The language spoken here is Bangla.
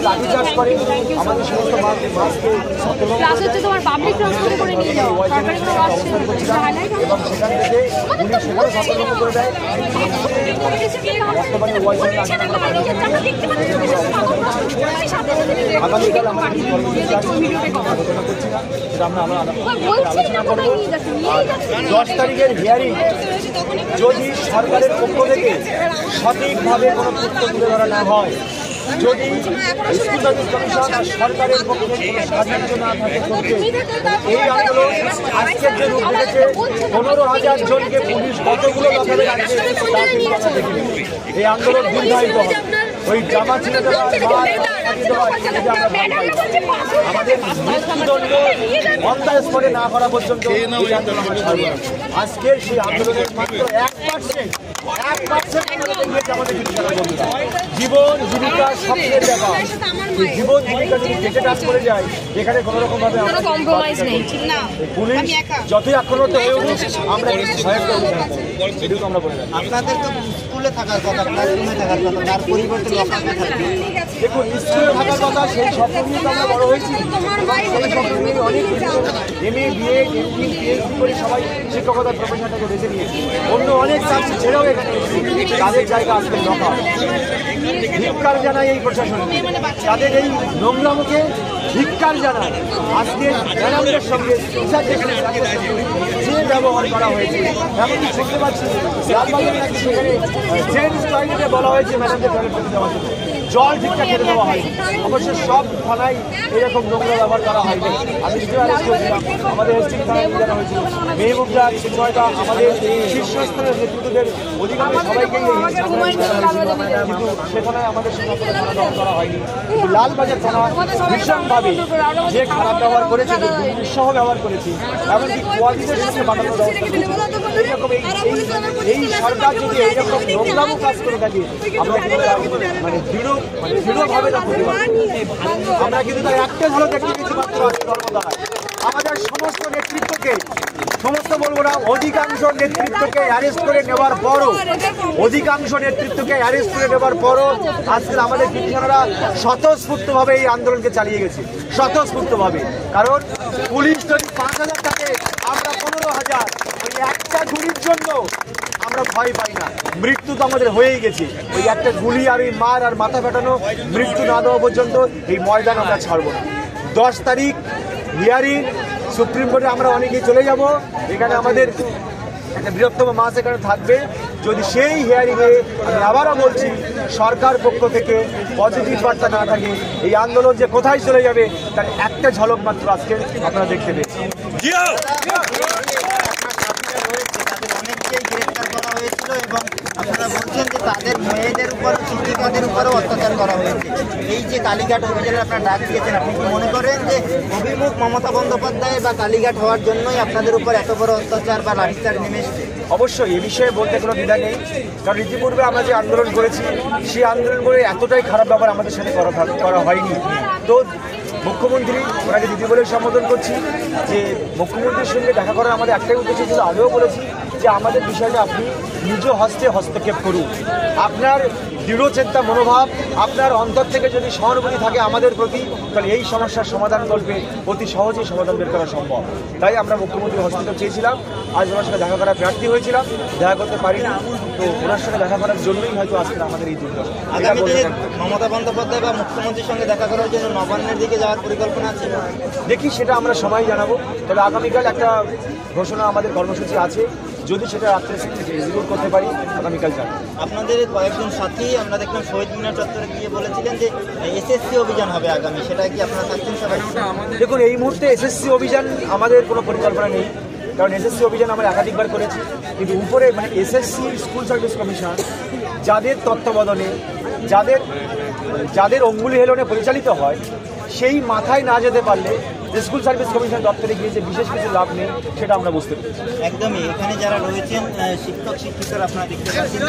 লাঠিচার্জ করে আমাদের সমস্ত মাছকে তোমার পাবলিক ট্রান্সপোর্টে করে নিয়ে যাও, সরকারি কোনো বাস এবং সেখান থেকে পুলিশ সেখানে সতর্ক করে দেয়। বর্তমানে আগামীকাল আমাদের কর্মসূচি আলোচনা করছি না, সেটা আমরা আলোচনা করবো। 10 তারিখের হিয়ারিং যদি সরকারের পক্ষ থেকে সঠিকভাবে কোনো তথ্য তুলে ধরা না হয়, যদি স্কুল সার্ভিস কমিশন আর সরকারের পক্ষে কোনো সাহায্য না থাকে করতে, এই আন্দোলন আজকের যে রূপ নিয়েছে 15,000 জনকে পুলিশ কতগুলো লকারে রাখছে তা কিন্তু আমরা দেখিনি। এই আন্দোলন দীর্ঘায়িত হবে। ওই জামা ছিঁড়ে দেওয়া, আমাদের মৃত্যুদণ্ড অন্যায় স্তরে না করা পর্যন্ত এই আন্দোলন ছাড়বে না। আজকের সেই আন্দোলনের মাত্র 1% আমাদের জীবন জীবিকা স্বপ্নের ব্যাপার। জীবন জীবিকা যদি কেটে টাচ করে যায়, এখানে কোনো রকম ভাবে কম্প্রোমাইজ নেই। পুলিশ যতই আক্রমণ হয়ে উঠুক, আমরা এটুকু আমরা বলে রাখি। আপনাদের তো স্কুলে থাকার কথা, ক্লাসরুমে থাকার কথা, তার পরিবর্তে লকাপে থাকবে। দেখুন, স্কুলে থাকার কথা, সেই স্বপ্ন নিয়ে তো আমরা বড় হয়েছি। সেই স্বপ্ন নিয়ে অনেক MA, BA, MPhil, PhD করে সবাই শিক্ষকতার প্রফেশনটাকে বেছে নিয়েছি। অন্য অনেক চাকরি ছেড়েও এখানে তাদের জায়গা আসবে লকা। ধিক্কার জানাই এই প্রশাসন, তাদের এই নোংরামুখে ধিক্কার জানায়। আজকে ম্যাডামদের সঙ্গে যে ব্যবহার করা হয়েছে, এমনকি শুনতে পাচ্ছি লালবাজারে নাকি সেখানে জেন্টস টয়লেটে বলা হয়েছে ম্যাডামদের টয়লেট করে দেওয়ার জন্য, জল ঠিকঠাক খেতে দেওয়া হয়নি। অবশ্য সব থানায় এরকম নোংরা ব্যবহার করা হয়নি। আমি নিজে অ্যারেস্ট করেছিলাম, আমাদের এসটিভি থানায় জানা হয়েছিল। মেহবুবরা বিষয়টা আমাদের শীর্ষস্থানের নেতৃত্বদের অধিকাংশ সবাইকেই কিন্তু সেখানে আমাদের সঙ্গে করা হয়নি। লালবাজার থানা ভীষণভাবে যে খারাপ ব্যবহার করেছে, যে দুঃসহ ব্যবহার করেছে, এমনকি কোয়ালিদের সঙ্গে বানানো এইরকম এই সরকার যদি এইরকম নোংরামো কাজ করে থাকে, আমরা মানে দৃঢ়ভাবে আমরা কিন্তু তার একটা ঝলক দেখতে পেয়েছি মাত্র আজকে ধর্মতলায়। আমাদের সমস্ত নেতৃত্বকে, সমস্ত বলবো না, অধিকাংশ নেতৃত্বকে অ্যারেস্ট করে নেওয়ার পরও আজকে আমাদের কৃষকরা স্বতঃস্ফূর্তভাবে এই আন্দোলনকে চালিয়ে গেছে, স্বতঃস্ফূর্তভাবে। কারণ পুলিশ যদি 5,000 থাকে, আমরা 15,000। ওই একটা গুলির জন্য আমরা ভয় পাই না। মৃত্যু তো আমাদের হয়েই গেছে। ওই একটা গুলি আর ওই মার আর মাথা ফাটানো, মৃত্যু না দেওয়া পর্যন্ত এই ময়দান আমরা ছাড়বো না। 10 তারিখ হিয়ারিং, সুপ্রিম কোর্টে আমরা অনেকেই চলে যাব। এখানে আমাদের একটা বৃহত্তম মাস এখানে থাকবে। যদি সেই হিয়ারিংয়ে, আমি আবারও বলছি, সরকার পক্ষ থেকে পজিটিভ বার্তা না থাকে, এই আন্দোলন যে কোথায় চলে যাবে তার একটা ঝলক মাত্র আজকে আপনারা দেখতে পেয়েছি। অনেককেই গ্রেফতার করা হয়েছিল এবং আপনারা বলছেন যে তাদের মেয়েদের উপর, শিক্ষিকাদের উপরও অত্যাচার করা হয়েছে। এই যে কালীঘাট অভিযানের আপনারা ডাক দিয়েছেন, আপনি কি মনে করেন যে অভিমুখ মমতা বন্দ্যোপাধ্যায় বা কালীঘাট হওয়ার জন্যই আপনাদের উপর এত বড় অত্যাচার বা লাঠিচার্জ নেমে এসছে? অবশ্যই এ বিষয়ে বলতে কোনো দ্বিধা নেই। কারণ ইতিপূর্বে আমরা যে আন্দোলন করেছি, সেই আন্দোলন করে এতটাই খারাপ ব্যাপার আমাদের সাথে করা হয়নি। তো মুখ্যমন্ত্রী, ওনাকে দিদি বলে সম্বোধন করছি, যে মুখ্যমন্ত্রীর সঙ্গে দেখা করার আমাদের একটাই উদ্দেশ্য ছিল। আগেও বলেছি যে আমাদের বিষয়টা আপনি নিজ হস্তে হস্তক্ষেপ করুন। আপনার দৃঢ়চেতা মনোভাব, আপনার অন্তর থেকে যদি সহানুভূতি থাকে আমাদের প্রতি, তাহলে এই সমস্যার সমাধান করবে অতি সহজেই সমাধান বের করা সম্ভব। তাই আমরা মুখ্যমন্ত্রীর হস্তক্ষেপ চেয়েছিলাম। আজ ওনার সাথে দেখা করার প্রার্থী হয়েছিলাম, দেখা করতে পারিনি। তো ওনার সাথে দেখা করার জন্যই হয়তো আজকে আমাদের এই দুর্দশা। মমতা বন্দ্যোপাধ্যায় বা মুখ্যমন্ত্রীর সঙ্গে দেখা করার জন্য নবান্নের দিকে যাওয়ার পরিকল্পনা আছে? দেখি, সেটা আমরা সময় জানাবো। তবে আগামীকাল একটা ঘোষণা আমাদের কর্মসূচি আছে, যদি সেটা রাত্রে এক্সিকিউট করতে পারি আগামীকাল জানাবো। আপনাদের কয়েকজন সাথী আমরা দেখলাম শহীদ মিনার চত্বরে গিয়ে বলেছিলেন যে SSC অভিযান হবে আগামী, সেটা কি আপনারা থাকছেন সবাই? দেখুন, এই মুহূর্তে SSC অভিযান আমাদের কোনো পরিকল্পনা নেই। কারণ SSC অভিযান আমরা একাধিকবার করেছি, কিন্তু উপরে মানে SSC স্কুল সার্ভিস কমিশন যাদের তত্ত্বাবধানে, যাদের অঙ্গুলি হেলনে পরিচালিত হয়, সেই মাথায় না যেতে পারলে স্কুল সার্ভিস কমিশন দপ্তরে গিয়ে যে বিশেষ কিছু লাভ নেই, সেটা আমরা বুঝতে পেরেছি। একদমই, এখানে যারা রয়েছেন শিক্ষক শিক্ষিকারা আপনারা দেখতে পাচ্ছেন।